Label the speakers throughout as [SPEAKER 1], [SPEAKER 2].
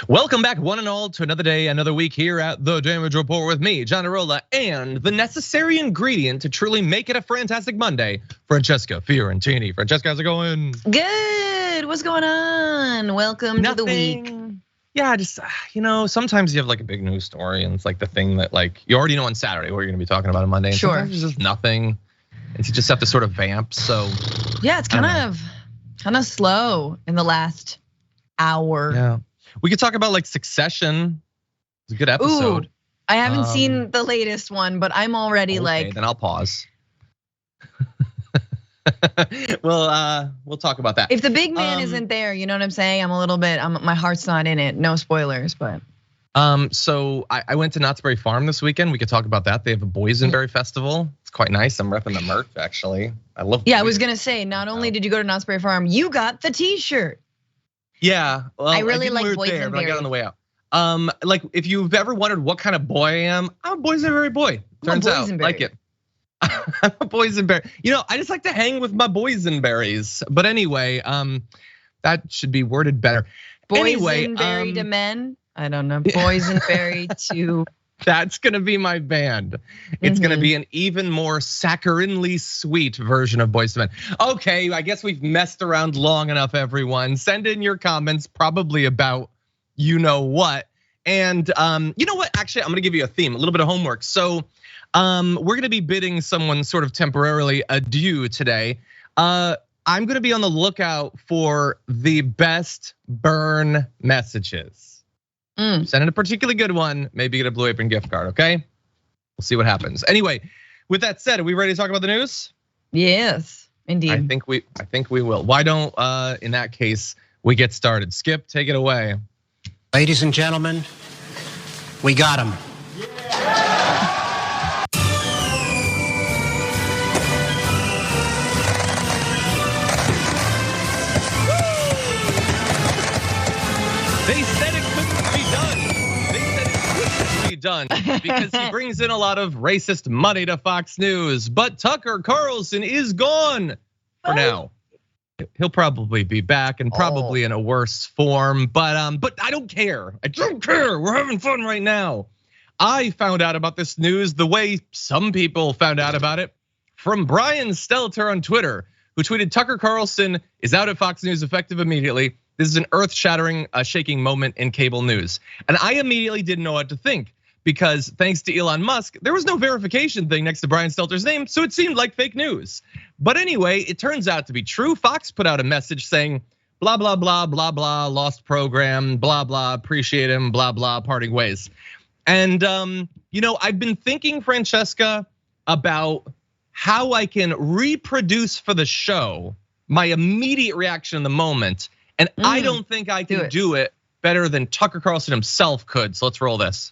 [SPEAKER 1] Welcome back, one and all, to another day, another week here at The Damage Report with me, Iadarola, and the necessary ingredient to truly make it a fantastic Monday, Francesca Fiorentini. Francesca, how's it going?
[SPEAKER 2] Good, what's going on? Welcome to the week.
[SPEAKER 1] Yeah, just, sometimes you have like a big news story and it's like the thing that like, you already know on Saturday what you're gonna be talking about on Monday. And
[SPEAKER 2] sure.
[SPEAKER 1] Sometimes there's just nothing, and you just have to sort of vamp, so.
[SPEAKER 2] Yeah, it's kind of slow in the last hour.
[SPEAKER 1] Yeah. We could talk about like Succession. It's a good episode.
[SPEAKER 2] Ooh, I haven't seen the latest one, but I'm already
[SPEAKER 1] okay, then I'll pause. We'll talk about that.
[SPEAKER 2] If the big man isn't there, you know what I'm saying? I'm a little bit, my heart's not in it. No spoilers, but.
[SPEAKER 1] So I went to Knott's Berry Farm this weekend. We could talk about that. They have a boysenberry festival. It's quite nice. I'm repping the merch actually. I love.
[SPEAKER 2] Yeah, I was gonna say, not only did you go to Knott's Berry Farm, you got the T-shirt.
[SPEAKER 1] Yeah, well,
[SPEAKER 2] I really like boysenberry.
[SPEAKER 1] But I got on the way out. Like if you've ever wondered what kind of boy I am, I'm a boysenberry boy. Turns out, like it. I'm a boysenberry. I just like to hang with my boysenberries. But anyway, that should be worded better.
[SPEAKER 2] Boysenberry to men. I don't know. Boysenberry to.
[SPEAKER 1] That's gonna be my band. It's gonna be an even more saccharinely sweet version of Boyz II Men. Okay, I guess we've messed around long enough, everyone. Send in your comments, probably about you know what. And you know what? Actually, I'm gonna give you a theme, a little bit of homework. So we're gonna be bidding someone sort of temporarily adieu today. I'm gonna be on the lookout for the best burn messages. Send in a particularly good one, maybe get a Blue Apron gift card, okay? We'll see what happens. Anyway, with that said, are we ready to talk about the news?
[SPEAKER 2] Yes, indeed.
[SPEAKER 1] I think we will. Why don't, in that case, we get started? Skip, take it away.
[SPEAKER 3] Ladies and gentlemen, we got him.
[SPEAKER 1] They said it couldn't be done. They said it couldn't be done because he brings in a lot of racist money to Fox News. But Tucker Carlson is gone for now. He'll probably be back and probably in a worse form. But I don't care. I don't care. We're having fun right now. I found out about this news the way some people found out about it from Brian Stelter on Twitter, who tweeted Tucker Carlson is out at Fox News effective immediately. This is an earth-shattering, shaking moment in cable news. And I immediately didn't know what to think because thanks to Elon Musk, there was no verification thing next to Brian Stelter's name, so it seemed like fake news. But anyway, it turns out to be true. Fox put out a message saying, blah, blah, blah, blah, blah, lost program, blah, blah, appreciate him, blah, blah, parting ways. And I've been thinking, Francesca, about how I can reproduce for the show my immediate reaction in the moment. And I don't think I can do it better than Tucker Carlson himself could. So let's roll this.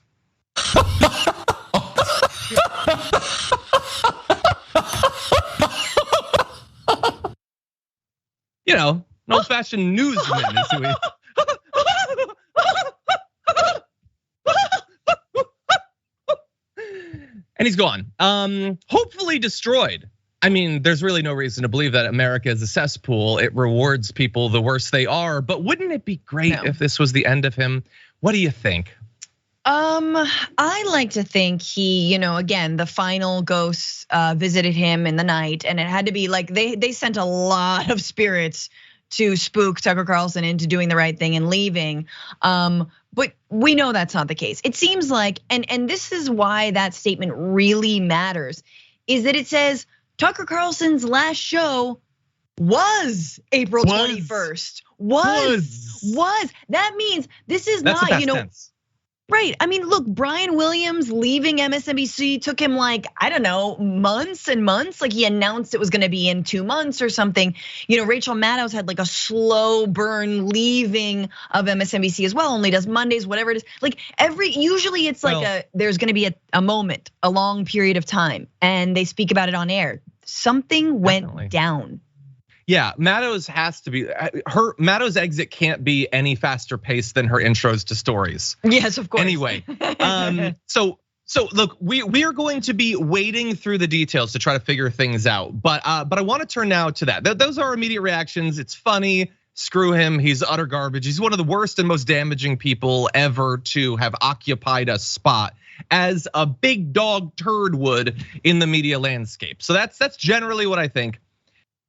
[SPEAKER 1] An old-fashioned newsman is who he is. And he's gone. Hopefully destroyed. I mean, there's really no reason to believe that America is a cesspool. It rewards people the worse they are. But wouldn't it be great if this was the end of him? What do you think?
[SPEAKER 2] I like to think he, again, the final ghosts visited him in the night, and it had to be like they sent a lot of spirits to spook Tucker Carlson into doing the right thing and leaving. But we know that's not the case. It seems like, and this is why that statement really matters, is that it says Tucker Carlson's last show was April 21st. Was. That means this is not,
[SPEAKER 1] tense.
[SPEAKER 2] Right. I mean, look, Brian Williams leaving MSNBC took him like, I don't know, months and months. Like he announced it was gonna be in 2 months or something. Rachel Maddow had like a slow burn leaving of MSNBC as well, only does Mondays, whatever it is. Like usually it's like there's gonna be a moment, a long period of time, and they speak about it on air. Something went down.
[SPEAKER 1] Yeah, Maddow's has to be, Maddow's exit can't be any faster paced than her intros to stories.
[SPEAKER 2] Yes, of course.
[SPEAKER 1] Anyway, so look, we are going to be wading through the details to try to figure things out. But I want to turn now to that. Those are our immediate reactions. It's funny, screw him, he's utter garbage. He's one of the worst and most damaging people ever to have occupied a spot as a big dog turd would in the media landscape. So that's generally what I think.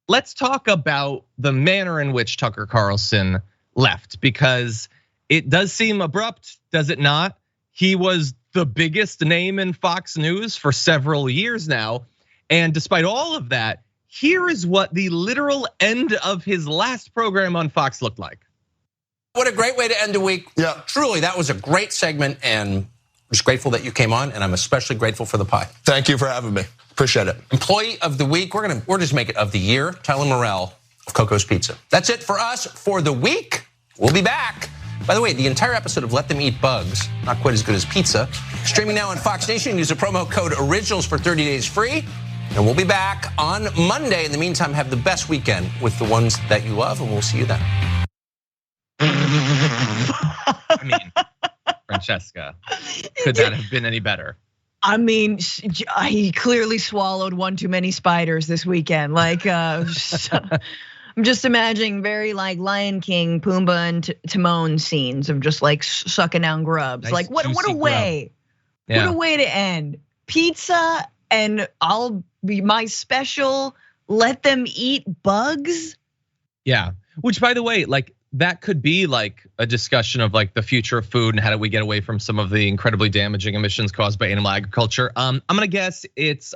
[SPEAKER 1] Let's talk about the manner in which Tucker Carlson left, because it does seem abrupt, does it not? He was the biggest name in Fox News for several years now. And despite all of that, here is what the literal end of his last program on Fox looked like.
[SPEAKER 3] What a great way to end a week. Yeah. Truly, that was a great segment, and I'm just grateful that you came on, and I'm especially grateful for the pie.
[SPEAKER 4] Thank you for having me. Appreciate it.
[SPEAKER 3] Employee of the week, we're just make it of the year, Tyler Morrell of Coco's Pizza. That's it for us for the week. We'll be back. By the way, the entire episode of Let Them Eat Bugs, not quite as good as pizza, streaming now on Fox Nation. Use the promo code ORIGINALS for 30 days free. And we'll be back on Monday. In the meantime, have the best weekend with the ones that you love, and we'll see you then.
[SPEAKER 1] I mean, Francesca, could that have been any better?
[SPEAKER 2] I mean, he clearly swallowed one too many spiders this weekend. Like, I'm just imagining very like Lion King, Pumbaa and Timon scenes of just like sucking down grubs.
[SPEAKER 1] Nice,
[SPEAKER 2] like, what a way,
[SPEAKER 1] yeah.
[SPEAKER 2] What a way to end. Pizza, and I'll be my special. Let them eat bugs.
[SPEAKER 1] Yeah, which by the way, like that could be like a discussion of like the future of food and how do we get away from some of the incredibly damaging emissions caused by animal agriculture. I'm gonna guess it's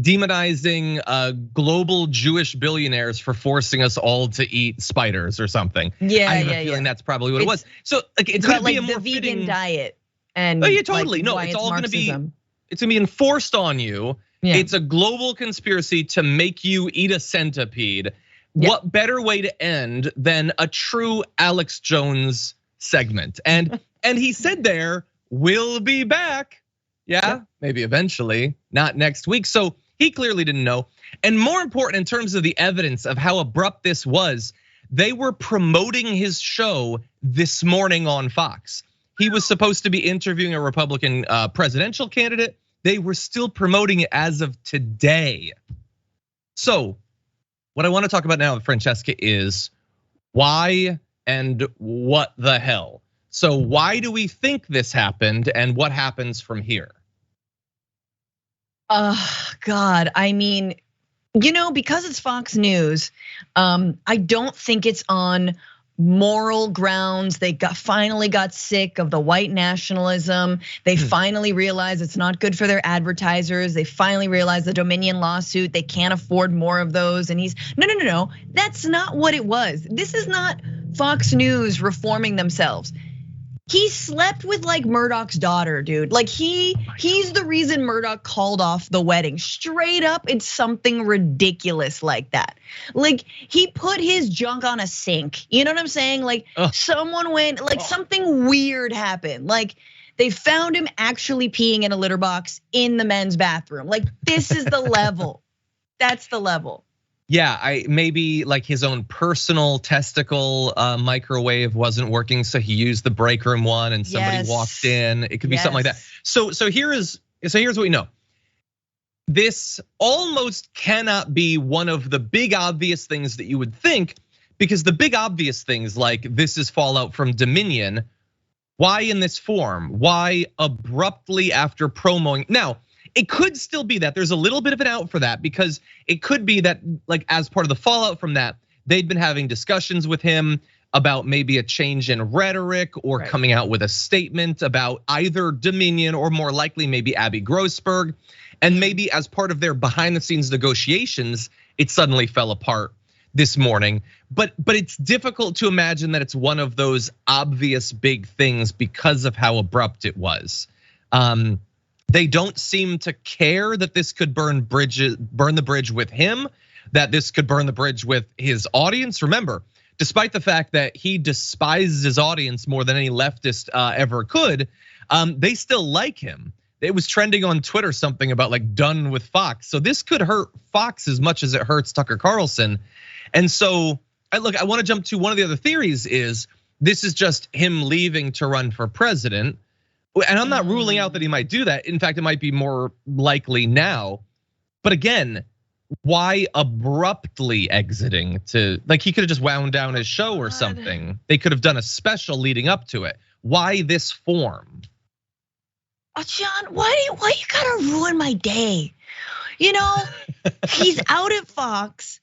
[SPEAKER 1] demonizing global Jewish billionaires for forcing us all to eat spiders or something.
[SPEAKER 2] Yeah,
[SPEAKER 1] I have a feeling that's probably what it was. So like it's gonna be a more
[SPEAKER 2] the vegan
[SPEAKER 1] fitting
[SPEAKER 2] diet. And
[SPEAKER 1] oh yeah, totally.
[SPEAKER 2] Like,
[SPEAKER 1] no, it's all
[SPEAKER 2] Marxism.
[SPEAKER 1] gonna be. It's gonna be enforced on you. Yeah. It's a global conspiracy to make you eat a centipede. Yep. What better way to end than a true Alex Jones segment? And he said there, we'll be back. Yeah, maybe eventually, not next week. So he clearly didn't know. And more important in terms of the evidence of how abrupt this was, they were promoting his show this morning on Fox. He was supposed to be interviewing a Republican presidential candidate. They were still promoting it as of today. So what I want to talk about now with Francesca is why and what the hell. So why do we think this happened and what happens from here?
[SPEAKER 2] God, I mean, because it's Fox News, I don't think it's on moral grounds. They finally got sick of the white nationalism. They finally realized it's not good for their advertisers. They finally realized the Dominion lawsuit, they can't afford more of those. And he's no, that's not what it was. This is not Fox News reforming themselves. He slept with like Murdoch's daughter, dude. Like he's the reason Murdoch called off the wedding. Straight up, it's something ridiculous like that. Like he put his junk on a sink. You know what I'm saying? Like someone went, like something weird happened. Like they found him actually peeing in a litter box in the men's bathroom. Like this is the level. That's the level.
[SPEAKER 1] Yeah, maybe like his own personal testicle microwave wasn't working, so he used the break room one, and somebody walked in. It could be something like that. So here's what we know. This almost cannot be one of the big obvious things that you would think, because the big obvious things like this is fallout from Dominion. Why in this form? Why abruptly after promoing? Now, it could still be that there's a little bit of an out for that, because it could be that like as part of the fallout from that, they'd been having discussions with him about maybe a change in rhetoric or coming out with a statement about either Dominion or more likely maybe Abby Grossberg. And maybe as part of their behind the scenes negotiations, it suddenly fell apart this morning. But it's difficult to imagine that it's one of those obvious big things because of how abrupt it was. They don't seem to care that this could burn the bridge with him, that this could burn the bridge with his audience. Remember, despite the fact that he despises his audience more than any leftist ever could, they still like him. It was trending on Twitter something about like done with Fox. So this could hurt Fox as much as it hurts Tucker Carlson. And so I want to jump to one of the other theories is this is just him leaving to run for president. And I'm not ruling out that he might do that. In fact, it might be more likely now. But again, why abruptly exiting to, like, he could have just wound down his show or something. They could have done a special leading up to it. Why this form?
[SPEAKER 2] John, why you gotta ruin my day? You know, he's out at Fox.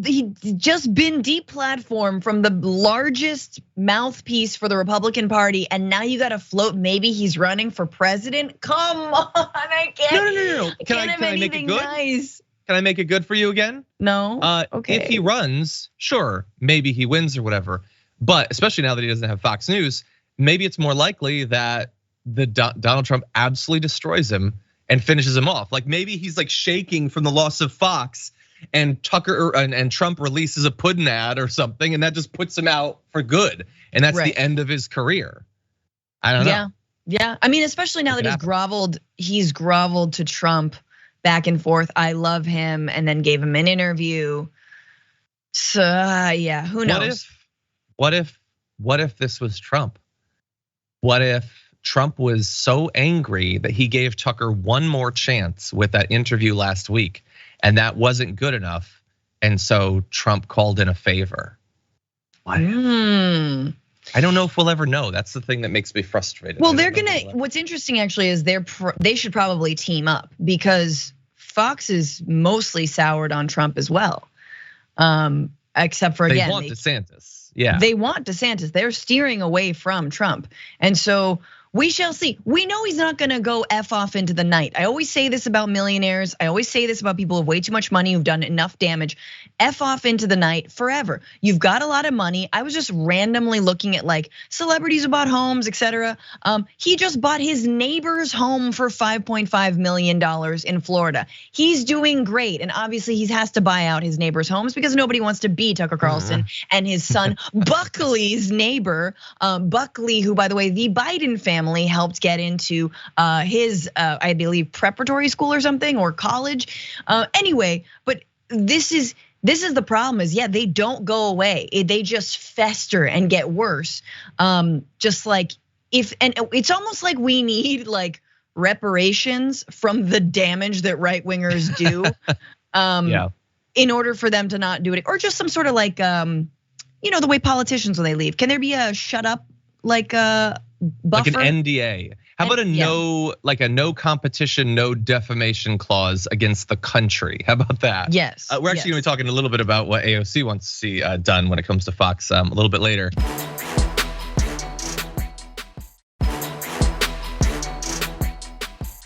[SPEAKER 2] He just been deplatformed from the largest mouthpiece for the Republican Party, and now you got to float. Maybe he's running for president. Come on, I can't.
[SPEAKER 1] No. Can I make it good?
[SPEAKER 2] Nice.
[SPEAKER 1] Can I make it good for you again?
[SPEAKER 2] No. Okay.
[SPEAKER 1] If he runs, sure, maybe he wins or whatever. But especially now that he doesn't have Fox News, maybe it's more likely that Donald Trump absolutely destroys him and finishes him off. Like maybe he's like shaking from the loss of Fox, and Tucker and Trump releases a Puddin' ad or something, and that just puts him out for good. And that's the end of his career. I don't know.
[SPEAKER 2] Yeah. I mean, especially now that he's groveled to Trump back and forth. I love him, and then gave him an interview. So yeah, who knows?
[SPEAKER 1] What if this was Trump? What if Trump was so angry that he gave Tucker one more chance with that interview last week, and that wasn't good enough, and so Trump called in a favor? I don't know if we'll ever know. That's the thing that makes me frustrated.
[SPEAKER 2] Well, what's interesting actually is they should probably team up, because Fox is mostly soured on Trump as well. Except for, again,
[SPEAKER 1] they want DeSantis. Yeah,
[SPEAKER 2] they want DeSantis. They're steering away from Trump, and so we shall see. We know he's not gonna go F off into the night. I always say this about millionaires. I always say this about people with way too much money who've done enough damage. F off into the night forever. You've got a lot of money. I was just randomly looking at like celebrities who bought homes, etc. He just bought his neighbor's home for $5.5 million in Florida. He's doing great, and obviously he has to buy out his neighbor's homes because nobody wants to be Tucker Carlson and his son Buckley's neighbor. Buckley, who by the way, the Biden family helped get into his, I believe, preparatory school or something, or college. Anyway, but this is the problem is, they don't go away. They just fester and get worse. Just like and it's almost like we need like reparations from the damage that right wingers do. In order for them to not do it, or just some sort of like, the way politicians when they leave. Can there be a shut up like buffer?
[SPEAKER 1] Like an NDA. How about a no competition, no defamation clause against the country? How about that?
[SPEAKER 2] Yes.
[SPEAKER 1] We're actually gonna be talking a little bit about what AOC wants to see done when it comes to Fox a little bit later.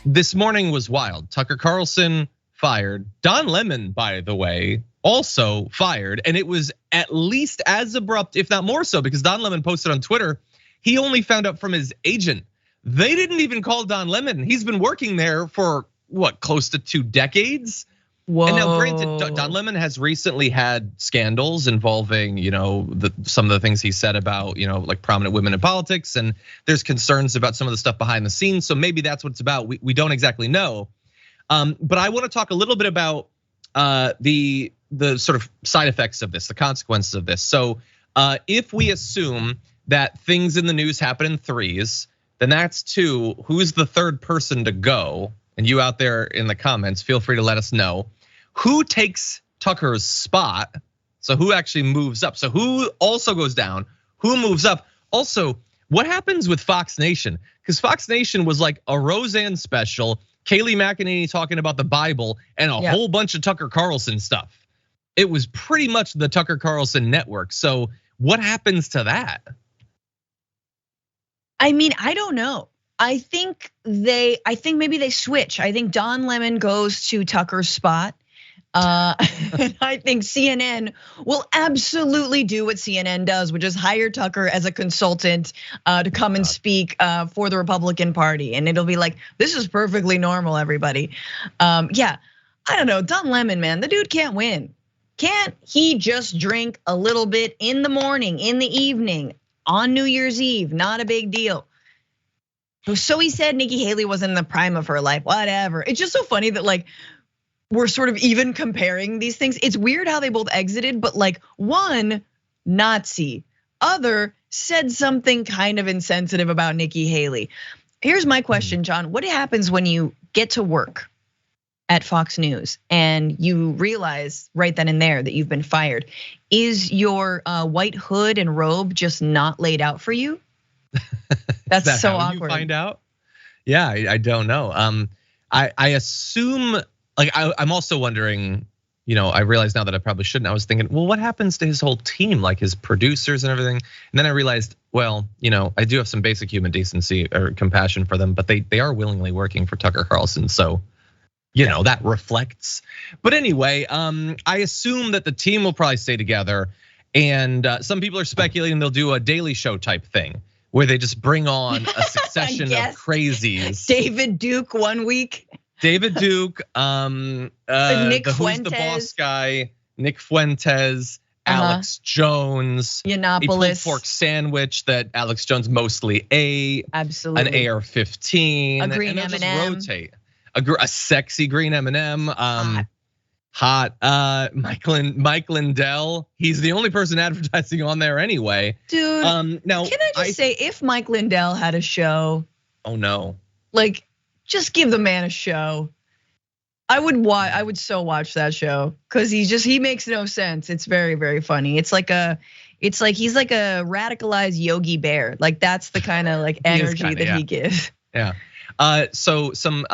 [SPEAKER 1] This morning was wild. Tucker Carlson fired. Don Lemon, by the way, also fired. And it was at least as abrupt, if not more so, because Don Lemon posted on Twitter, he only found out from his agent. They didn't even call Don Lemon. He's been working there for what, close to 2 decades?
[SPEAKER 2] Whoa.
[SPEAKER 1] And now granted, Don Lemon has recently had scandals involving, some of the things he said about, like prominent women in politics. And there's concerns about some of the stuff behind the scenes. So maybe that's what it's about. We don't exactly know. But I want to talk a little bit about the sort of side effects of this, the consequences of this. So if we assume that things in the news happen in threes, then that's 2. Who's the third person to go? And you out there in the comments, feel free to let us know. Who takes Tucker's spot? So who actually moves up? So who also goes down? Who moves up? Also, what happens with Fox Nation? Because Fox Nation was like a Roseanne special, Kayleigh McEnany talking about the Bible, and a whole bunch of Tucker Carlson stuff. It was pretty much the Tucker Carlson network. So what happens to that?
[SPEAKER 2] I mean, I don't know. I think maybe they switch. I think Don Lemon goes to Tucker's spot. I think CNN will absolutely do what CNN does, which is hire Tucker as a consultant to come and speak for the Republican Party. And it'll be like, this is perfectly normal, everybody. I don't know, Don Lemon, man, the dude can't win. Can't he just drink a little bit in the morning, in the evening, on New Year's Eve? Not a big deal. So he said Nikki Haley wasn't in the prime of her life, whatever. It's just so funny that like we're sort of even comparing these things. It's weird how they both exited, but like one Nazi, other said something kind of insensitive about Nikki Haley. Here's my question, John. What happens when you get to work at Fox News and you realize right then and there that you've been fired, is your white hood and robe just not laid out for you? That's
[SPEAKER 1] that
[SPEAKER 2] so
[SPEAKER 1] how
[SPEAKER 2] awkward.
[SPEAKER 1] You find out? Yeah, I don't know. I assume, like, I'm also wondering, I realize now that I probably shouldn't. I was thinking, well, what happens to his whole team, like his producers and everything? And then I realized, well, I do have some basic human decency or compassion for them, but they are willingly working for Tucker Carlson, so that reflects. But anyway, I assume that the team will probably stay together, and some people are speculating they'll do a Daily Show type thing where they just bring on a succession of crazies.
[SPEAKER 2] David Duke 1 week.
[SPEAKER 1] David Duke,
[SPEAKER 2] Nick
[SPEAKER 1] Who's
[SPEAKER 2] Fuentes.
[SPEAKER 1] the Boss guy, Nick Fuentes, Alex Jones,
[SPEAKER 2] Yiannopoulos.
[SPEAKER 1] a pulled pork sandwich that Alex Jones mostly ate,
[SPEAKER 2] Absolutely.
[SPEAKER 1] an AR-15,
[SPEAKER 2] a green
[SPEAKER 1] and
[SPEAKER 2] M&M.
[SPEAKER 1] just rotate. A sexy green M&M, hot. Mike Lindell, he's the only person advertising on there anyway.
[SPEAKER 2] Dude,
[SPEAKER 1] now
[SPEAKER 2] can I just say, if Mike Lindell had a show,
[SPEAKER 1] oh no,
[SPEAKER 2] like, just give the man a show. I would so watch that show because he makes no sense. It's very, very funny. It's like he's like a radicalized Yogi Bear. Like, that's the kind of like energy that he gives.
[SPEAKER 1] Yeah. So some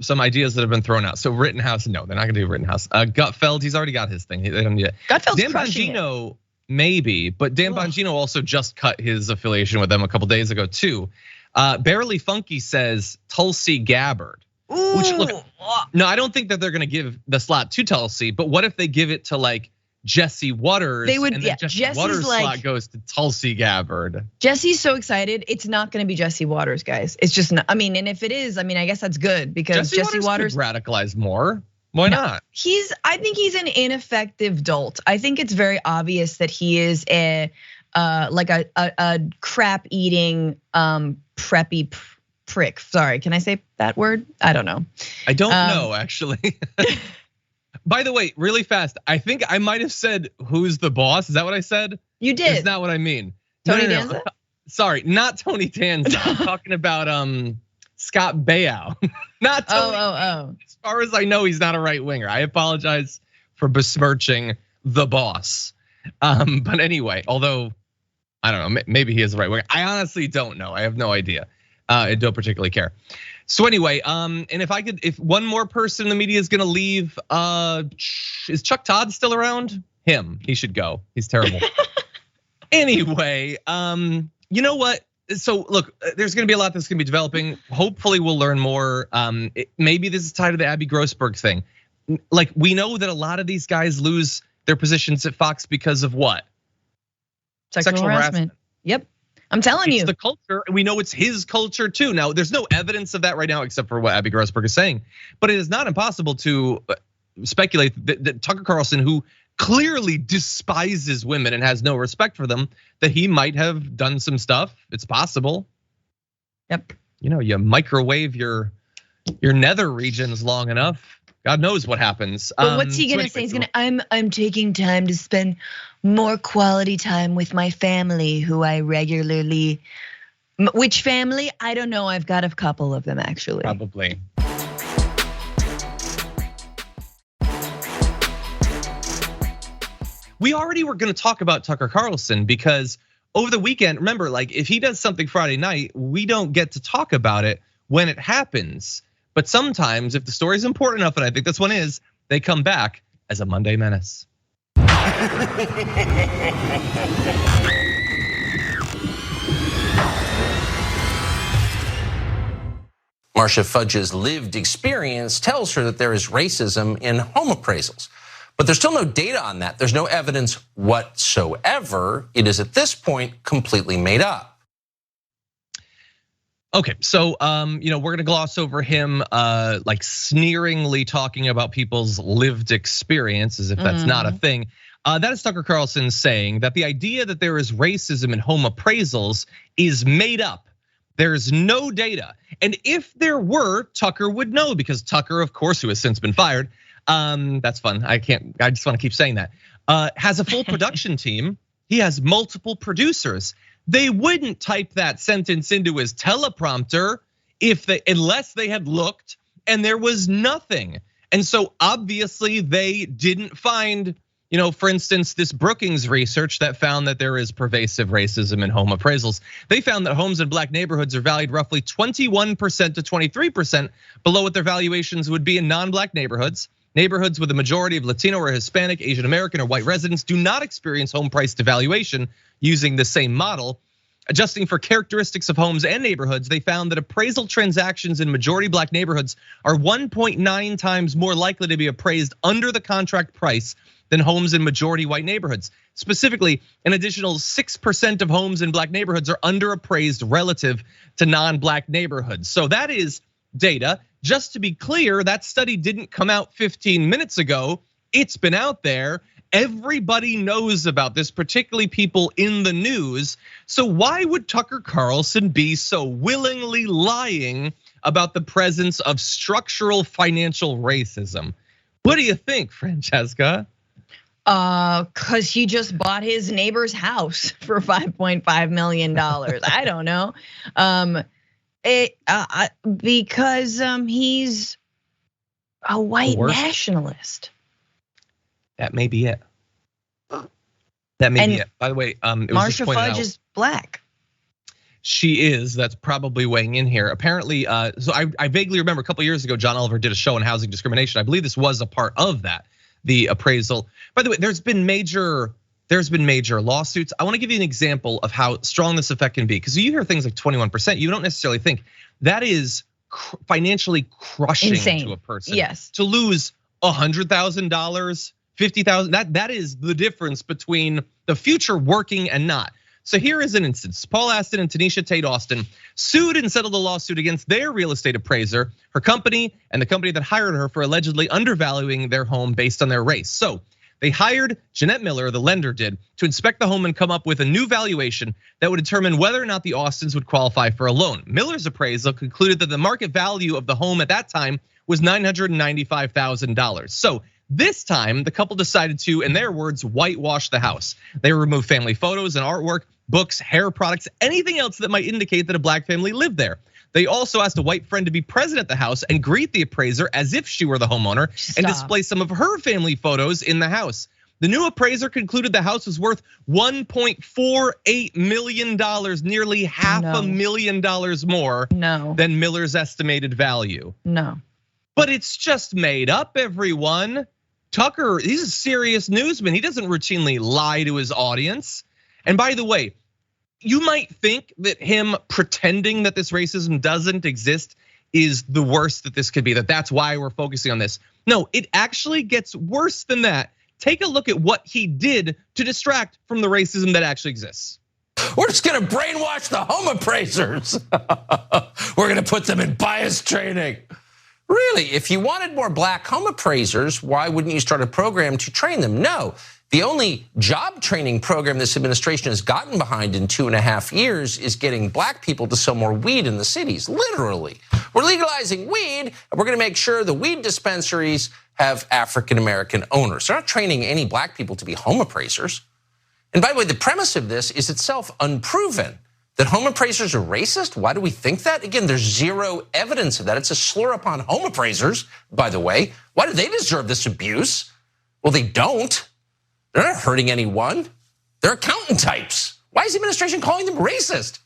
[SPEAKER 1] ideas that have been thrown out. So Rittenhouse, no, they're not gonna do Rittenhouse. Gutfeld, he's already got his thing. They don't need it.
[SPEAKER 2] Gutfeld's
[SPEAKER 1] Dan
[SPEAKER 2] crushing
[SPEAKER 1] Bongino,
[SPEAKER 2] it.
[SPEAKER 1] maybe, but Dan Bongino also just cut his affiliation with them a couple days ago too. Barely Funky says Tulsi Gabbard.
[SPEAKER 2] Ooh.
[SPEAKER 1] Which, look, no, I don't think that they're gonna give the slot to Tulsi, but what if they give it to like Jesse Waters?
[SPEAKER 2] They would,
[SPEAKER 1] and then Jesse Waters' slot goes to Tulsi Gabbard.
[SPEAKER 2] Jesse's so excited. It's not gonna be Jesse Waters, guys. It's just not. And if it is, I guess that's good because Jesse Waters
[SPEAKER 1] could radicalize more. Why not?
[SPEAKER 2] I think he's an ineffective dolt. I think it's very obvious that he is a crap eating preppy prick. Sorry, can I say that word? I don't know.
[SPEAKER 1] I don't know actually. By the way, really fast, I think I might have said who's the boss. Is that what I said?
[SPEAKER 2] You did.
[SPEAKER 1] Is that what I mean?
[SPEAKER 2] Tony Danza?
[SPEAKER 1] Sorry, not Tony Danza. I'm talking about Scott Baio. Not Tony.
[SPEAKER 2] Oh.
[SPEAKER 1] As far as I know, he's not a right winger. I apologize for besmirching the boss. But anyway, although I don't know, maybe he is the right winger. I honestly don't know. I have no idea. I don't particularly care. So anyway, and if one more person in the media is gonna leave, is Chuck Todd still around? He should go. He's terrible. Anyway, you know what? So look, there's gonna be a lot that's gonna be developing. Hopefully we'll learn more. Maybe this is tied to the Abby Grossberg thing. Like, we know that a lot of these guys lose their positions at Fox because of what?
[SPEAKER 2] Sexual harassment. Yep. I'm telling you.
[SPEAKER 1] It's the culture, and we know it's his culture too. Now, there's no evidence of that right now except for what Abby Grossberg is saying. But it is not impossible to speculate that Tucker Carlson, who clearly despises women and has no respect for them, that he might have done some stuff. It's possible.
[SPEAKER 2] Yep.
[SPEAKER 1] You microwave your nether regions long enough, God knows what happens.
[SPEAKER 2] But what's he gonna say? He's gonna, I'm taking time to spend more quality time with my family, who I regularly. Which family? I don't know. I've got a couple of them actually.
[SPEAKER 1] Probably. We already were gonna talk about Tucker Carlson because over the weekend, remember, like, if he does something Friday night, we don't get to talk about it when it happens. But sometimes, if the story's important enough, and I think this one is, they come back as a Monday menace.
[SPEAKER 3] Marcia Fudge's lived experience tells her that there is racism in home appraisals. But there's still no data on that. There's no evidence whatsoever. It is at this point completely made up.
[SPEAKER 1] Okay, so we're gonna gloss over him like sneeringly talking about people's lived experience as if that's not a thing. That is Tucker Carlson saying that the idea that there is racism in home appraisals is made up. There's no data. And if there were, Tucker would know, because Tucker, of course, who has since been fired, that's fun. I just wanna keep saying that. Has a full production team. He has multiple producers. They wouldn't type that sentence into his teleprompter unless they had looked and there was nothing. And so obviously they didn't find, for instance, this Brookings research that found that there is pervasive racism in home appraisals. They found that homes in black neighborhoods are valued roughly 21% to 23% below what their valuations would be in non-black neighborhoods. Neighborhoods with a majority of Latino or Hispanic, Asian American, or white residents do not experience home price devaluation using the same model. Adjusting for characteristics of homes and neighborhoods, they found that appraisal transactions in majority black neighborhoods are 1.9 times more likely to be appraised under the contract price than homes in majority white neighborhoods. Specifically, an additional 6% of homes in black neighborhoods are underappraised relative to non-black neighborhoods. So that is data. Just to be clear, that study didn't come out 15 minutes ago. It's been out there. Everybody knows about this, particularly people in the news. So why would Tucker Carlson be so willingly lying about the presence of structural financial racism? What do you think, Francesca?
[SPEAKER 2] Cause he just bought his neighbor's house for $5.5 million. I don't know. Because he's a white nationalist.
[SPEAKER 1] That may be it. That may be it. By the way, it was
[SPEAKER 2] Marsha Fudge is black.
[SPEAKER 1] She is. That's probably weighing in here. Apparently, so I vaguely remember a couple years ago, John Oliver did a show on housing discrimination. I believe this was a part of that, the appraisal. By the way, there's been major lawsuits. I want to give you an example of how strong this effect can be, because you hear things like 21%, you don't necessarily think that is financially crushing to a person.
[SPEAKER 2] Yes.
[SPEAKER 1] To lose $100,000, $50,000, that is the difference between the future working and not. So here is an instance. Paul Aston and Tanisha Tate Austin sued and settled a lawsuit against their real estate appraiser, her company, and the company that hired her for allegedly undervaluing their home based on their race. So they hired Jeanette Miller, the lender did, to inspect the home and come up with a new valuation that would determine whether or not the Austins would qualify for a loan. Miller's appraisal concluded that the market value of the home at that time was $995,000. So this time, the couple decided to, in their words, whitewash the house. They removed family photos and artwork, books, hair products, anything else that might indicate that a black family lived there. They also asked a white friend to be present at the house and greet the appraiser as if she were the homeowner and display some of her family photos in the house. The new appraiser concluded the house was worth $1.48 million, nearly $500,000 more than Miller's estimated value.
[SPEAKER 2] No.
[SPEAKER 1] But it's just made up, everyone. Tucker, he's a serious newsman. He doesn't routinely lie to his audience. And by the way, you might think that him pretending that this racism doesn't exist is the worst that this could be, that's why we're focusing on this. No, it actually gets worse than that. Take a look at what he did to distract from the racism that actually exists.
[SPEAKER 3] We're just gonna brainwash the home appraisers. We're gonna put them in bias training. Really, if you wanted more black home appraisers, why wouldn't you start a program to train them? No, the only job training program this administration has gotten behind in 2.5 years is getting black people to sell more weed in the cities, literally. We're legalizing weed, and we're gonna make sure the weed dispensaries have African-American owners. They're not training any black people to be home appraisers. And by the way, the premise of this is itself unproven. That home appraisers are racist? Why do we think that? Again, there's zero evidence of that. It's a slur upon home appraisers, by the way. Why do they deserve this abuse? Well, they don't. They're not hurting anyone. They're accountant types. Why is the administration calling them racist?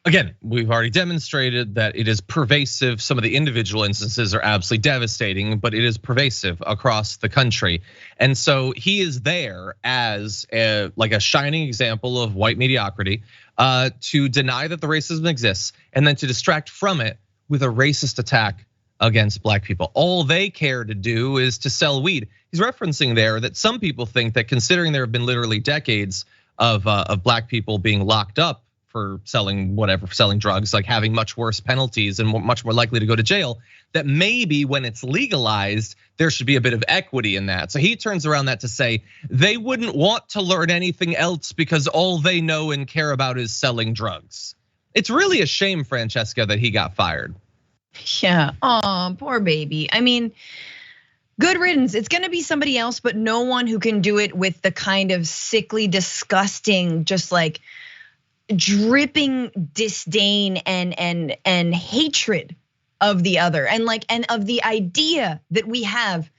[SPEAKER 1] Again, we've already demonstrated that it is pervasive. Some of the individual instances are absolutely devastating, but it is pervasive across the country. And so he is there as like a shining example of white mediocrity to deny that the racism exists and then to distract from it with a racist attack against black people. All they care to do is to sell weed. He's referencing there that some people think that considering there have been literally decades of black people being locked up for selling drugs, like having much worse penalties and much more likely to go to jail, that maybe when it's legalized, there should be a bit of equity in that. So he turns around that to say they wouldn't want to learn anything else because all they know and care about is selling drugs. It's really a shame, Francesca, that he got fired.
[SPEAKER 2] Yeah, oh, poor baby. I mean, good riddance. It's gonna be somebody else, but no one who can do it with the kind of sickly, disgusting, just like dripping disdain and hatred of the other, and of the idea that we have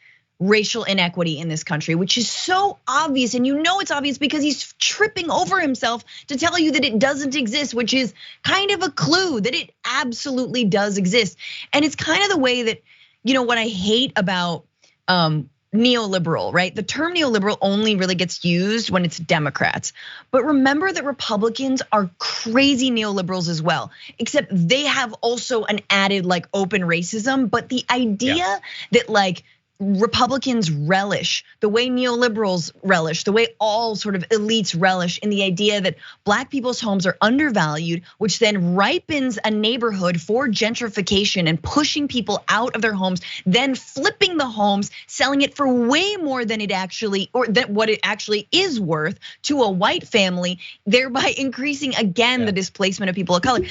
[SPEAKER 2] racial inequity in this country, which is so obvious, and it's obvious because he's tripping over himself to tell you that it doesn't exist, which is kind of a clue that it absolutely does exist. And it's kind of the way that, what I hate about neoliberal, right? The term neoliberal only really gets used when it's Democrats. But remember that Republicans are crazy neoliberals as well, except they have also an added open racism. But the idea that Republicans relish, the way neoliberals relish, the way all sort of elites relish in the idea that Black people's homes are undervalued, which then ripens a neighborhood for gentrification and pushing people out of their homes, then flipping the homes, selling it for way more than it actually, or than what it actually is worth to a white family, thereby increasing again the displacement of people of color.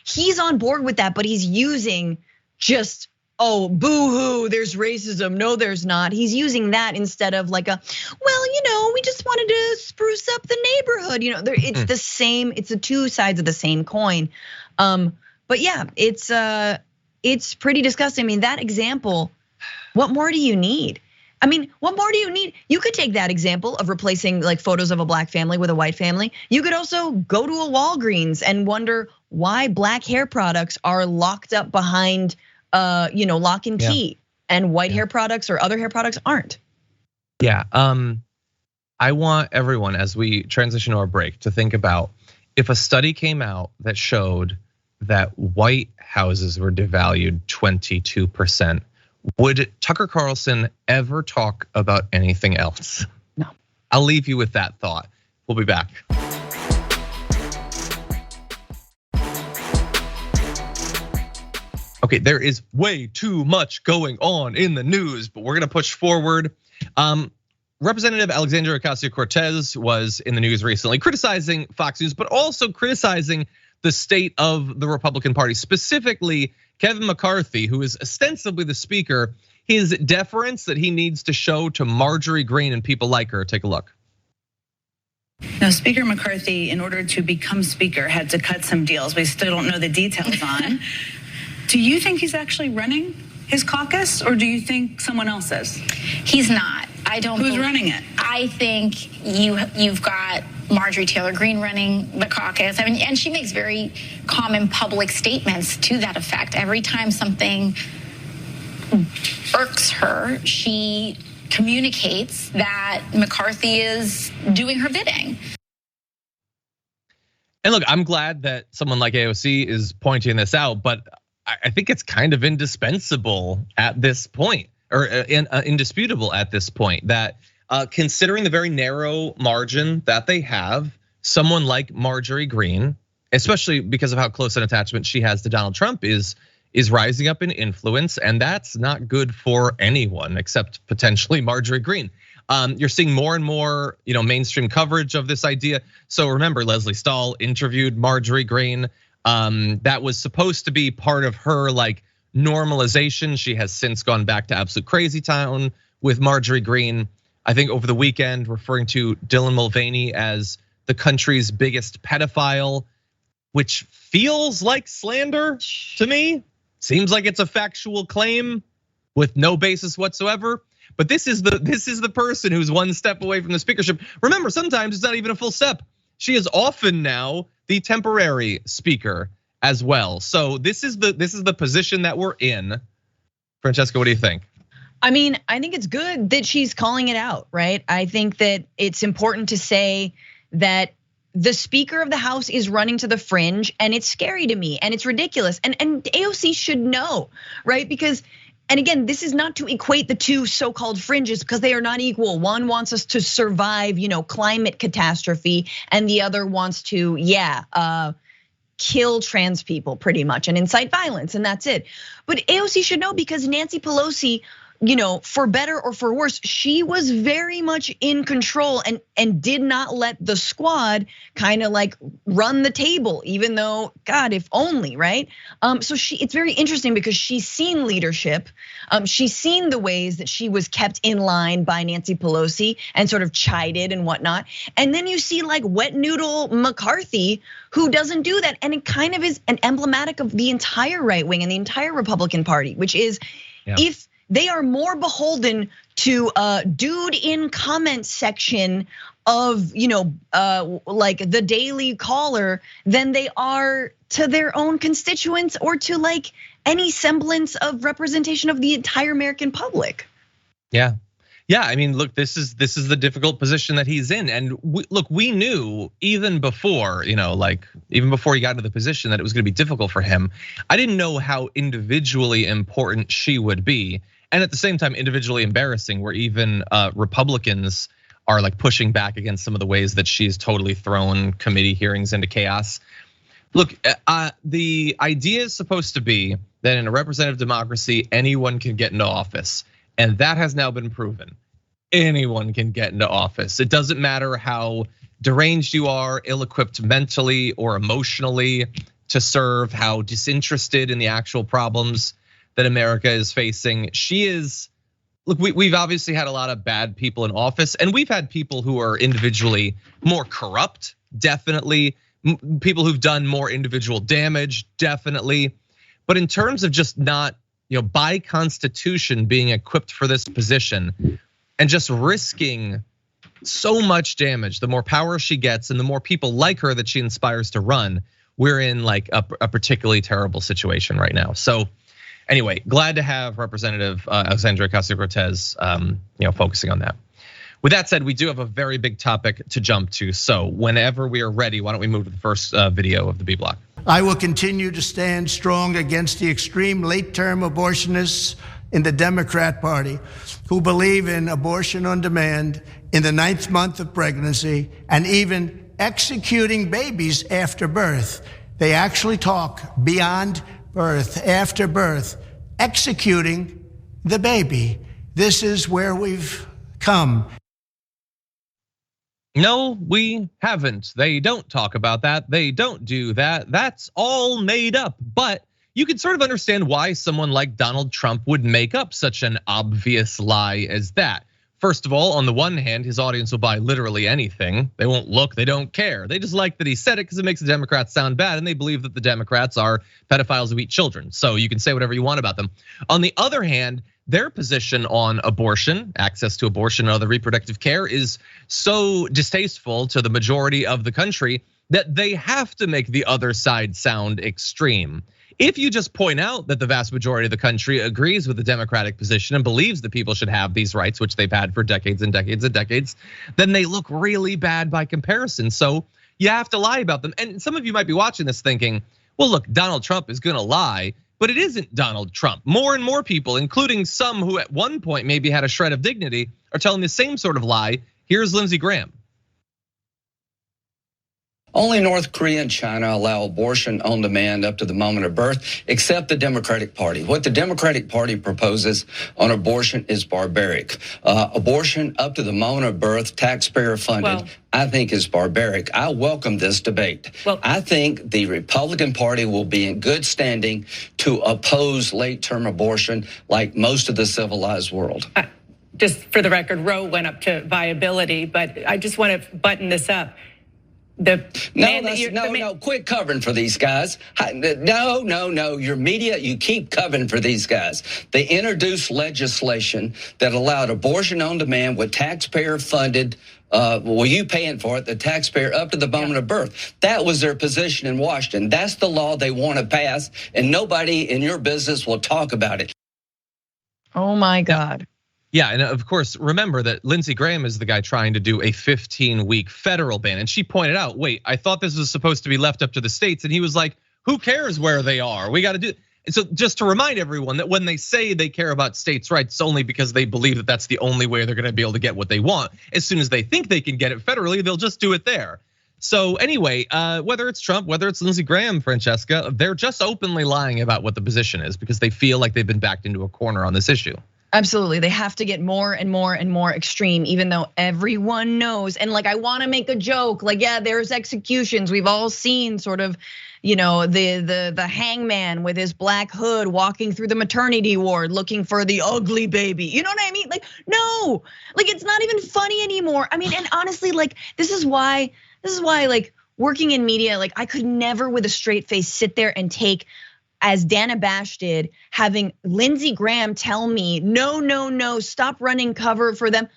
[SPEAKER 2] He's on board with that, but he's using just, oh, boo-hoo, there's racism. No, there's not. He's using that instead of we just wanted to spruce up the neighborhood. It's the same, it's the two sides of the same coin. But yeah, it's pretty disgusting. I mean, that example, what more do you need? What more do you need? You could take that example of replacing photos of a Black family with a white family. You could also go to a Walgreens and wonder why Black hair products are locked up behind lock and key, and white hair products or other hair products aren't.
[SPEAKER 1] Yeah, I want everyone, as we transition to our break, to think about if a study came out that showed that white houses were devalued 22%, would Tucker Carlson ever talk about anything else?
[SPEAKER 2] No.
[SPEAKER 1] I'll leave you with that thought. We'll be back. Okay, there is way too much going on in the news, but we're gonna push forward. Representative Alexandria Occasio-Cortez was in the news recently criticizing Fox News, but also criticizing the state of the Republican Party, specifically Kevin McCarthy, who is ostensibly the speaker, his deference that he needs to show to Marjorie Greene and people like her. Take a look.
[SPEAKER 5] Now, Speaker McCarthy, in order to become speaker, had to cut some deals we still don't know the details on. Do you think he's actually running his caucus, or do you think someone else is?
[SPEAKER 6] He's not. I don't.
[SPEAKER 5] Who's running it?
[SPEAKER 6] I think you've got Marjorie Taylor Greene running the caucus. And she makes very common public statements to that effect. Every time something irks her, she communicates that McCarthy is doing her bidding.
[SPEAKER 1] And look, I'm glad that someone like AOC is pointing this out, but I think it's kind of indispensable at this point, or indisputable at this point, that considering the very narrow margin that they have, someone like Marjorie Greene, especially because of how close an attachment she has to Donald Trump, is rising up in influence, and that's not good for anyone except potentially Marjorie Greene. You're seeing more and more, mainstream coverage of this idea. So remember, Leslie Stahl interviewed Marjorie Greene. That was supposed to be part of her normalization. She has since gone back to absolute crazy town with Marjorie Greene. I think over the weekend, referring to Dylan Mulvaney as the country's biggest pedophile, which feels like slander to me. Seems like it's a factual claim with no basis whatsoever. But this is the person who's one step away from the speakership. Remember, sometimes it's not even a full step. She is often now the temporary speaker as well. So this is the position that we're in. Francesca, what do you think?
[SPEAKER 2] I think it's good that she's calling it out, right? I think that it's important to say that the Speaker of the House is running to the fringe, and it's scary to me, and it's ridiculous. And AOC should know, right? Because, and again, this is not to equate the two so-called fringes, because they are not equal. One wants us to survive, climate catastrophe, and the other wants to, kill trans people pretty much and incite violence, and that's it. But AOC should know, because Nancy Pelosi for better or for worse, she was very much in control and did not let the squad kind of like run the table, even though, God, if only, right? So it's very interesting because she's seen leadership. She's seen the ways that she was kept in line by Nancy Pelosi and sort of chided and whatnot. And then you see like wet noodle McCarthy, who doesn't do that. And it kind of is an emblematic of the entire right wing and the entire Republican Party, which is if they are more beholden to a dude in comment section of, like the Daily Caller than they are to their own constituents or to like any semblance of representation of the entire American public.
[SPEAKER 1] Yeah. I mean, look, this is the difficult position that he's in, and we knew even before, even before he got into the position that it was going to be difficult for him. I didn't know how individually important she would be, and at the same time, individually embarrassing, where even Republicans are like pushing back against some of the ways that she's totally thrown committee hearings into chaos. Look, the idea is supposed to be that in a representative democracy, anyone can get into office. And that has now been proven. Anyone can get into office. It doesn't matter how deranged you are, ill-equipped mentally or emotionally to serve, how disinterested in the actual problems that America is facing. Look, we've obviously had a lot of bad people in office, and we've had people who are individually more corrupt, definitely. People who've done more individual damage, definitely. But in terms of just not, by constitution being equipped for this position and just risking so much damage, the more power she gets and the more people like her that she inspires to run, we're in like a particularly terrible situation right now. So anyway, glad to have Representative Alexandria Occasio-Cortez, focusing on that. With that said, we do have a very big topic to jump to. So whenever we are ready, why don't we move to the first video of the B block?
[SPEAKER 7] I will continue to stand strong against the extreme late-term abortionists in the Democrat Party who believe in abortion on demand in the 9th month of pregnancy and even executing babies after birth. They actually talk beyond birth, after birth, executing the baby. This is where we've come.
[SPEAKER 1] No, we haven't. They don't talk about that. They don't do that. That's all made up. But you can sort of understand why someone like Donald Trump would make up such an obvious lie as that. First of all, on the one hand, his audience will buy literally anything. They won't look, they don't care. They just like that he said it because it makes the Democrats sound bad, and they believe that the Democrats are pedophiles who eat children. So you can say whatever you want about them. On the other hand, their position on abortion, access to abortion and other reproductive care is so distasteful to the majority of the country that they have to make the other side sound extreme. If you just point out that the vast majority of the country agrees with the Democratic position and believes that people should have these rights, which they've had for decades and decades and decades, then they look really bad by comparison. So you have to lie about them. And some of you might be watching this thinking, well, look, Donald Trump is gonna lie, but it isn't Donald Trump. More and more people, including some who at one point maybe had a shred of dignity, are telling the same sort of lie. Here's Lindsey Graham.
[SPEAKER 8] Only North Korea and China allow abortion on demand up to the moment of birth, except the Democratic Party. What the Democratic Party proposes on abortion is barbaric. Abortion up to the moment of birth, taxpayer funded, I think is barbaric. I welcome this debate. I think the Republican Party will be in good standing to oppose late-term abortion like most of the civilized world.
[SPEAKER 9] Just for the record, Roe went up to viability, but I just want to button this up.
[SPEAKER 8] No, quit covering for these guys. No, your media, you keep covering for these guys. They introduced legislation that allowed abortion on demand with taxpayer funded, you paying for it, the taxpayer up to the moment of birth. That was their position in Washington. That's the law they want to pass, and nobody in your business will talk about it.
[SPEAKER 2] Oh my God.
[SPEAKER 1] Yeah, and of course, remember that Lindsey Graham is the guy trying to do a 15-week federal ban. And she pointed out, wait, I thought this was supposed to be left up to the states. And he was like, who cares where they are? We got to do it. And so just to remind everyone that when they say they care about states' rights, it's only because they believe that that's the only way they're going to be able to get what they want. As soon as they think they can get it federally, they'll just do it there. So anyway, whether it's Trump, whether it's Lindsey Graham, Francesca, they're just openly lying about what the position is because they feel like they've been backed into a corner on this issue.
[SPEAKER 2] Absolutely, they have to get more and more and more extreme, even though everyone knows. And like, I want to make a joke, like, yeah, there's executions. We've all seen sort of, the hangman with his black hood walking through the maternity ward looking for the ugly baby. You know what I mean? Like, no, like it's not even funny anymore. I mean, and honestly, like this is why like working in media, like I could never with a straight face sit there and take, as Dana Bash did, having Lindsey Graham tell me, no, stop running cover for them.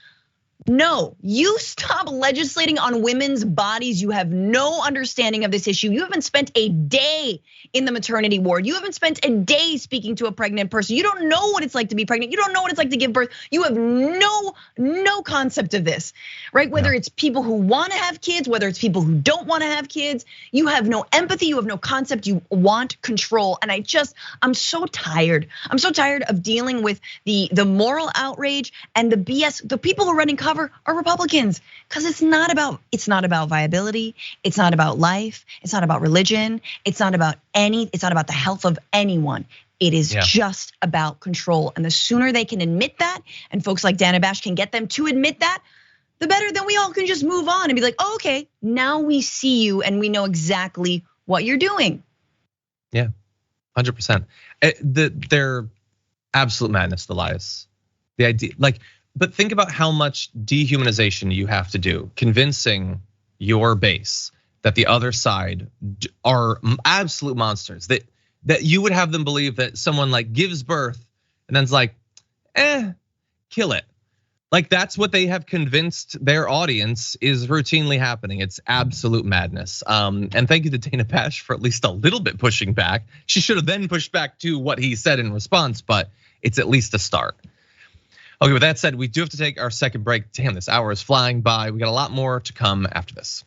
[SPEAKER 2] No, you stop legislating on women's bodies. You have no understanding of this issue. You haven't spent a day in the maternity ward. You haven't spent a day speaking to a pregnant person. You don't know what it's like to be pregnant. You don't know what it's like to give birth. You have no concept of this, right? Whether it's people who want to have kids, whether it's people who don't want to have kids, you have no empathy, you have no concept, you want control. And I'm so tired. I'm so tired of dealing with the moral outrage and the BS. The people who are running cover are Republicans, because it's not about viability, it's not about life, it's not about religion, it's not about the health of anyone. It is just about control. And the sooner they can admit that, and folks like Dana Bash can get them to admit that, the better. Then we all can just move on and be like, oh, okay, now we see you and we know exactly what you're doing.
[SPEAKER 1] Yeah, 100%. They're absolute madness, the lies. The idea, like, but think about how much dehumanization you have to do, convincing your base that the other side are absolute monsters, that you would have them believe that someone like gives birth and then's like, kill it. Like that's what they have convinced their audience is routinely happening. It's absolute madness. And thank you to Dana Bash for at least a little bit pushing back. She should have then pushed back to what he said in response, but it's at least a start. Okay, with that said, we do have to take our second break. Damn, this hour is flying by. We got a lot more to come after this.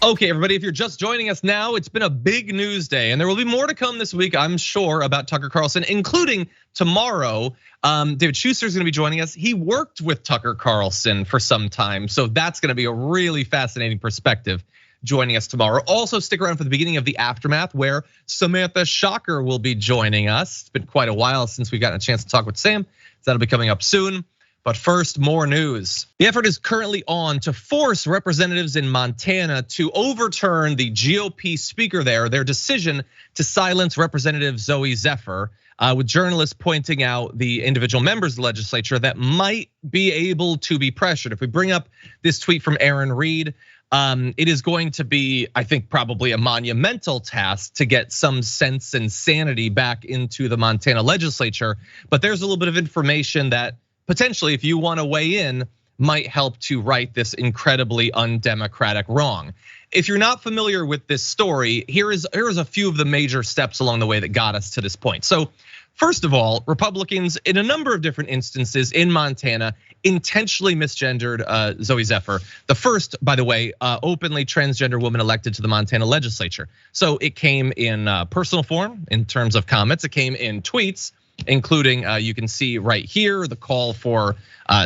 [SPEAKER 1] Okay, everybody, if you're just joining us now, it's been a big news day, and there will be more to come this week, I'm sure, about Tucker Carlson, including tomorrow. David Schuster's gonna be joining us. He worked with Tucker Carlson for some time, so that's gonna be a really fascinating perspective joining us tomorrow. Also, stick around for the beginning of the aftermath, where Samantha Shocker will be joining us. It's been quite a while since we've gotten a chance to talk with Sam, so that'll be coming up soon. But first, more news. The effort is currently on to force representatives in Montana to overturn the GOP speaker there, their decision to silence Representative Zooey Zephyr, with journalists pointing out the individual members of the legislature that might be able to be pressured. If we bring up this tweet from Aaron Reed, it is going to be, I think, probably a monumental task to get some sense and sanity back into the Montana legislature. But there's a little bit of information that potentially, if you want to weigh in, might help to right this incredibly undemocratic wrong. If you're not familiar with this story, here is a few of the major steps along the way that got us to this point. So first of all, Republicans in a number of different instances in Montana intentionally misgendered Zooey Zephyr. The first, by the way, openly transgender woman elected to the Montana legislature. So it came in personal form in terms of comments. It came in tweets, including you can see right here the call for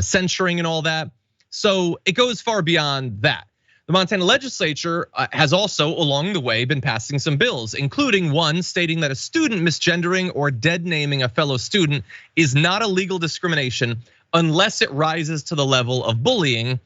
[SPEAKER 1] censuring and all that. So it goes far beyond that. The Montana legislature has also along the way been passing some bills, including one stating that a student misgendering or dead naming a fellow student is not a legal discrimination unless it rises to the level of bullying,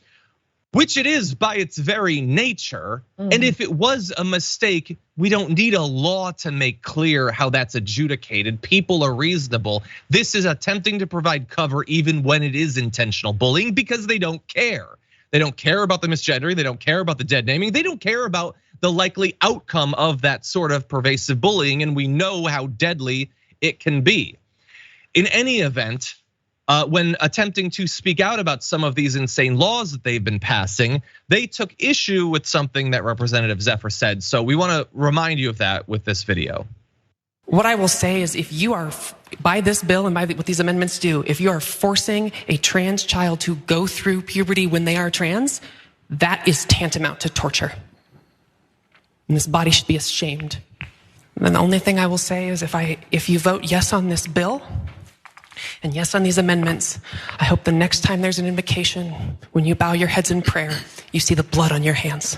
[SPEAKER 1] which it is by its very nature. And if it was a mistake, we don't need a law to make clear how that's adjudicated. People are reasonable. This is attempting to provide cover even when it is intentional bullying because they don't care. They don't care about the misgendering. They don't care about the dead naming. They don't care about the likely outcome of that sort of pervasive bullying. And we know how deadly it can be. In any event, when attempting to speak out about some of these insane laws that they've been passing, they took issue with something that Representative Zephyr said. So we want to remind you of that with this video.
[SPEAKER 10] What I will say is if you are, by this bill and by what these amendments do, if you are forcing a trans child to go through puberty when they are trans, that is tantamount to torture. And this body should be ashamed. And the only thing I will say is if you vote yes on this bill, and yes on these amendments, I hope the next time there's an invocation, when you bow your heads in prayer, you see the blood on your hands.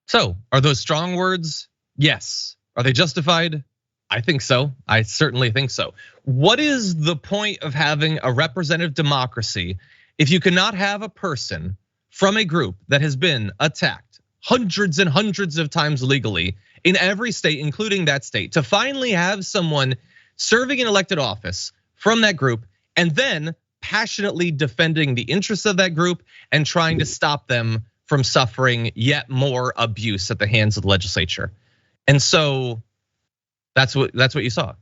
[SPEAKER 1] So, are those strong words? Yes. Are they justified? I think so. I certainly think so. What is the point of having a representative democracy if you cannot have a person from a group that has been attacked hundreds and hundreds of times legally in every state, including that state, to finally have someone serving in elected office from that group and then passionately defending the interests of that group and trying to stop them from suffering yet more abuse at the hands of the legislature? And so that's what you saw.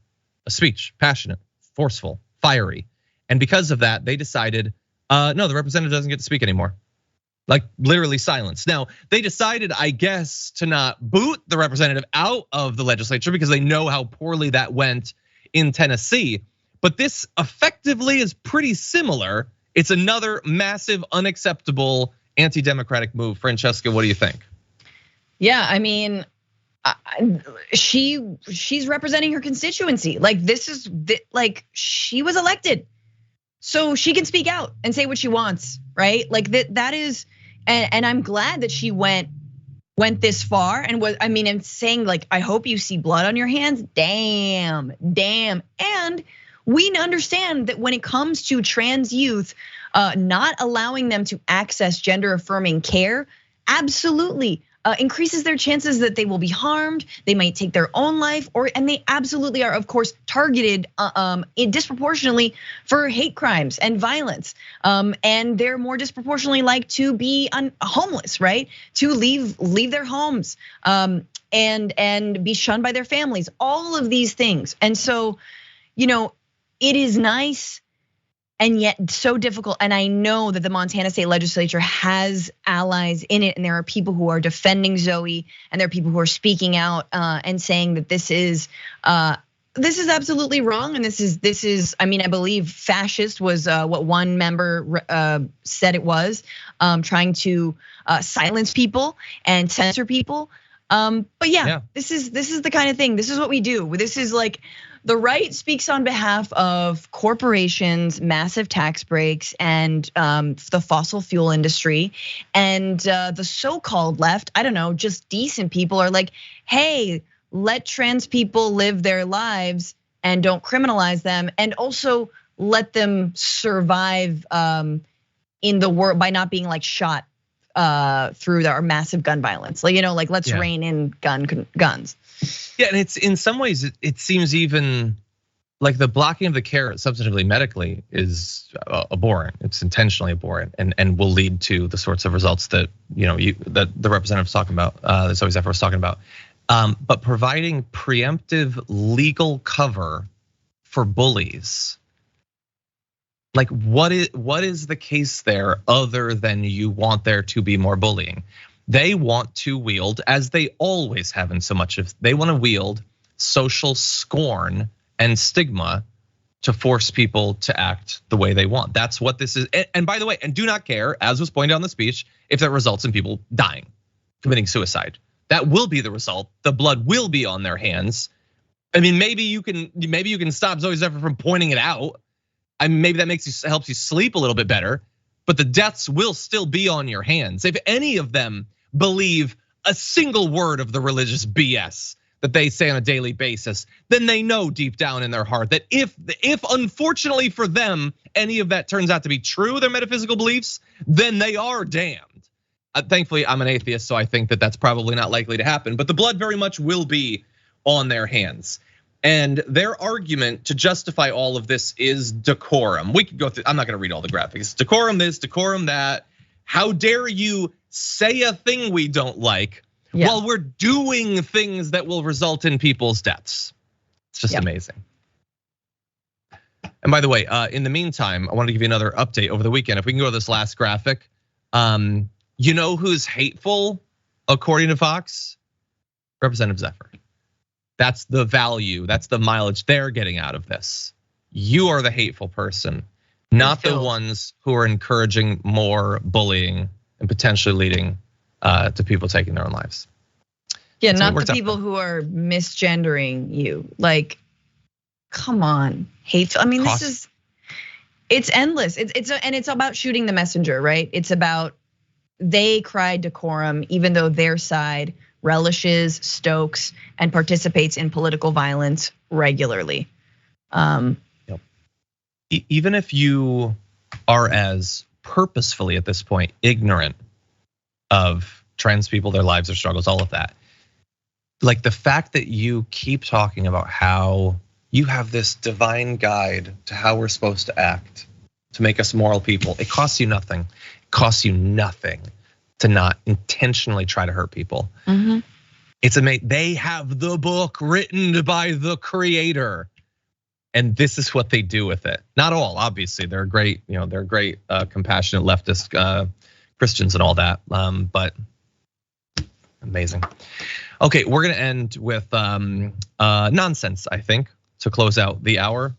[SPEAKER 1] A speech, passionate, forceful, fiery. And because of that, they decided, no, the representative doesn't get to speak anymore. Like literally silence. Now, they decided, I guess, to not boot the representative out of the legislature because they know how poorly that went in Tennessee. But this effectively is pretty similar. It's another massive, unacceptable, anti-democratic move. Francesca, what do you think?
[SPEAKER 2] Yeah, I mean, she's representing her constituency. Like like she was elected, so she can speak out and say what she wants, right? Like that is, and I'm glad that she went this far and was, I mean, and saying like, I hope you see blood on your hands. Damn. And we understand that when it comes to trans youth, not allowing them to access gender affirming care, absolutely increases their chances that they will be harmed. They might take their own life, and they absolutely are, of course, targeted disproportionately for hate crimes and violence. And they're more disproportionately like to be homeless, right? To leave their homes and be shunned by their families. All of these things, and so, it is nice and yet so difficult. And I know that the Montana State Legislature has allies in it, and there are people who are defending Zooey, and there are people who are speaking out and saying that this is absolutely wrong, and this is. I mean, I believe fascist was what one member said it was, trying to silence people and censor people. But yeah, this is the kind of thing. This is what we do. This is like. The right speaks on behalf of corporations, massive tax breaks, and the fossil fuel industry. And the so-called left, I don't know, just decent people are like, hey, let trans people live their lives and don't criminalize them, and also let them survive in the world by not being like shot through our massive gun violence. Like let's rein in guns.
[SPEAKER 1] Yeah, and it's in some ways it seems even like the blocking of the care substantively medically is abhorrent. It's intentionally abhorrent and will lead to the sorts of results that that the representative's talking about, that Zooey Zephyr was talking about. But providing preemptive legal cover for bullies, like what is the case there other than you want there to be more bullying? They want to wield, as they always have in so much of, they want to wield social scorn and stigma to force people to act the way they want. That's what this is. And by the way, and do not care, as was pointed out in the speech, if that results in people dying, committing suicide. That will be the result. The blood will be on their hands. I mean, maybe you can stop Zooey Zephyr from pointing it out. I mean, maybe that helps you sleep a little bit better, but the deaths will still be on your hands. If any of them believe a single word of the religious BS that they say on a daily basis, then they know deep down in their heart that if unfortunately for them, any of that turns out to be true, their metaphysical beliefs, then they are damned. Thankfully, I'm an atheist, so I think that that's probably not likely to happen, but the blood very much will be on their hands. And their argument to justify all of this is decorum. We could go through, I'm not gonna read all the graphics. Decorum this, decorum that. How dare you say a thing we don't like while we're doing things that will result in people's deaths? It's just amazing. And by the way, in the meantime, I want to give you another update over the weekend. If we can go to this last graphic, you know who's hateful according to Fox? Representative Zephyr. That's the value, that's the mileage they're getting out of this. You are the hateful person, not the ones who are encouraging more bullying and potentially leading to people taking their own lives.
[SPEAKER 2] Yeah, not the people who are misgendering you. Like, come on, hateful. I mean, it's endless. It's about shooting the messenger, right? It's about they cried decorum, even though their side relishes, stokes, and participates in political violence regularly.
[SPEAKER 1] Even if you are as purposefully at this point ignorant of trans people, their lives, their struggles, all of that, like the fact that you keep talking about how you have this divine guide to how we're supposed to act to make us moral people, it costs you nothing. It costs you nothing to not intentionally try to hurt people. It's amazing. They have the book written by the creator, and this is what they do with it. Not all, obviously, they're great. They're great, compassionate leftist Christians and all that. But amazing. Okay, we're gonna end with nonsense, I think, to close out the hour.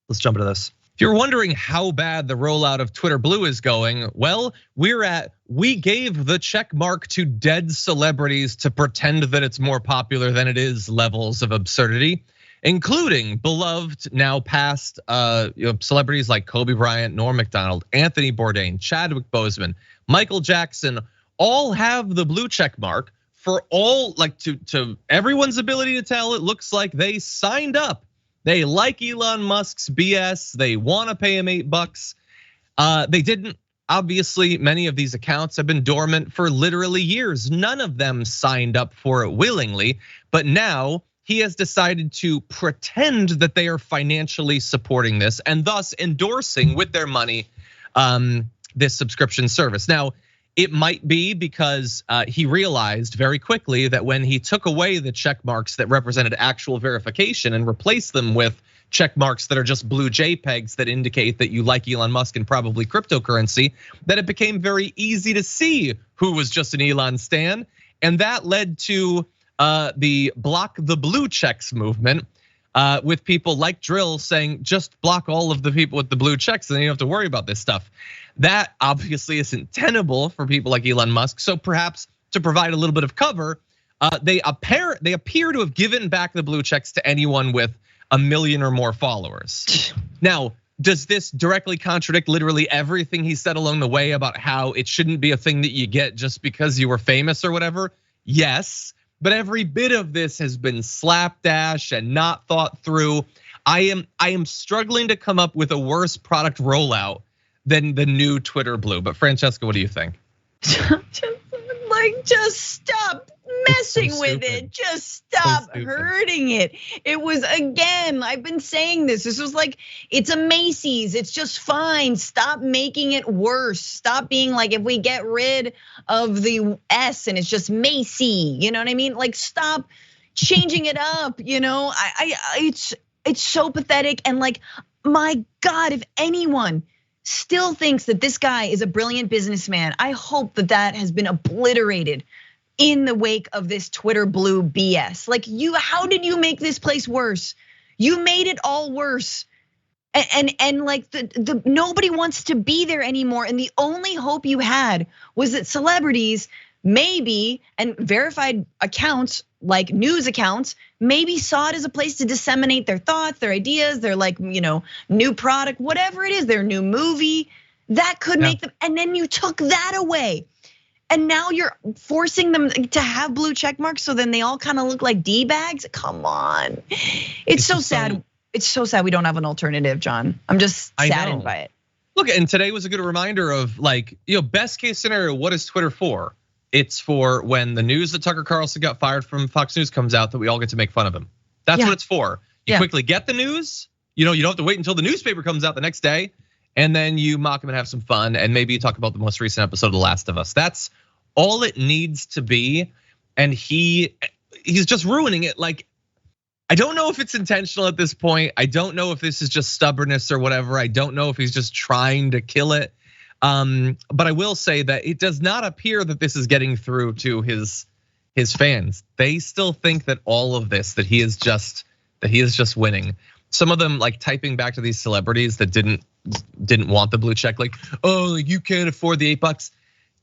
[SPEAKER 1] Let's jump into this. If you're wondering how bad the rollout of Twitter Blue is going, well, we gave the check mark to dead celebrities to pretend that it's more popular than it is levels of absurdity, including beloved, now past celebrities like Kobe Bryant, Norm Macdonald, Anthony Bourdain, Chadwick Boseman, Michael Jackson, all have the blue check mark for all, like to everyone's ability to tell. It looks like they signed up. They like Elon Musk's BS. They want to pay him $8. They didn't. Obviously, many of these accounts have been dormant for literally years. None of them signed up for it willingly, but now he has decided to pretend that they are financially supporting this and thus endorsing with their money this subscription service. Now, it might be because he realized very quickly that when he took away the check marks that represented actual verification and replaced them with check marks that are just blue JPEGs that indicate that you like Elon Musk and probably cryptocurrency, that it became very easy to see who was just an Elon stan. And that led to the block the blue checks movement, with people like Drill saying, just block all of the people with the blue checks and then you don't have to worry about this stuff. That obviously isn't tenable for people like Elon Musk. So perhaps to provide a little bit of cover, they appear to have given back the blue checks to anyone with 1 million or more followers. Now, does this directly contradict literally everything he said along the way about how it shouldn't be a thing that you get just because you were famous or whatever? Yes, but every bit of this has been slapdash and not thought through. I am struggling to come up with a worse product rollout than the new Twitter Blue. But Francesca, what do you think?
[SPEAKER 2] Just stop messing with it. Just stop hurting it. It was, again, I've been saying this. This was like, it's a Macy's. It's just fine. Stop making it worse. Stop being like, if we get rid of the S and it's just Macy, you know what I mean? Like, stop changing it up. It's so pathetic. And like, my God, if anyone still thinks that this guy is a brilliant businessman, I hope that has been obliterated in the wake of this Twitter Blue BS. Like, how did you make this place worse? You made it all worse. And like nobody wants to be there anymore. And the only hope you had was that celebrities maybe, and verified accounts like news accounts, maybe saw it as a place to disseminate their thoughts, their ideas, their new product, whatever it is, their new movie, that could make them, and then you took that away. And now you're forcing them to have blue check marks, so then they all kind of look like D-bags. Come on, it's so sad. It's so sad we don't have an alternative, John. I'm just saddened by it.
[SPEAKER 1] Look, and today was a good reminder of best case scenario, what is Twitter for? It's for when the news that Tucker Carlson got fired from Fox News comes out that we all get to make fun of him. That's what it's for. You quickly get the news, you don't have to wait until the newspaper comes out the next day, and then you mock him and have some fun, and maybe you talk about the most recent episode of The Last of Us. That's all it needs to be, and he's just ruining it. Like, I don't know if it's intentional at this point. I don't know if this is just stubbornness or whatever. I don't know if he's just trying to kill it. But I will say that it does not appear that this is getting through to his fans. They still think that all of this, that he is just winning. Some of them like typing back to these celebrities that didn't want the blue check, like, oh, you can't afford the $8.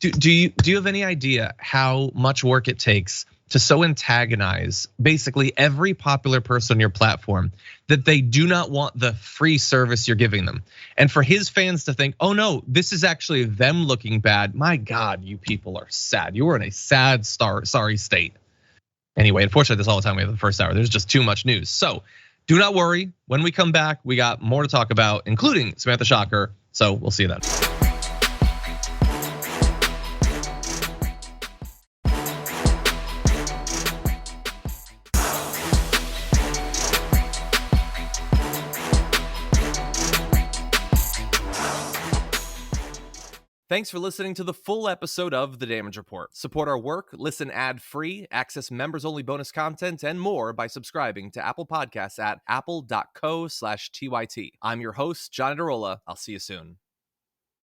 [SPEAKER 1] Do you have any idea how much work it takes to so antagonize basically every popular person on your platform that they do not want the free service you're giving them. And for his fans to think, oh no, this is actually them looking bad. My God, you people are sad. You are in a sad, sorry state. Anyway, unfortunately, that's all the time we have in the first hour. There's just too much news. So do not worry. When we come back, we got more to talk about, including Samantha Shocker. So we'll see you then. Thanks for listening to the full episode of The Damage Report. Support our work, listen ad-free, access members-only bonus content, and more by subscribing to Apple Podcasts at apple.co/TYT. I'm your host, Iadarola. I'll see you soon.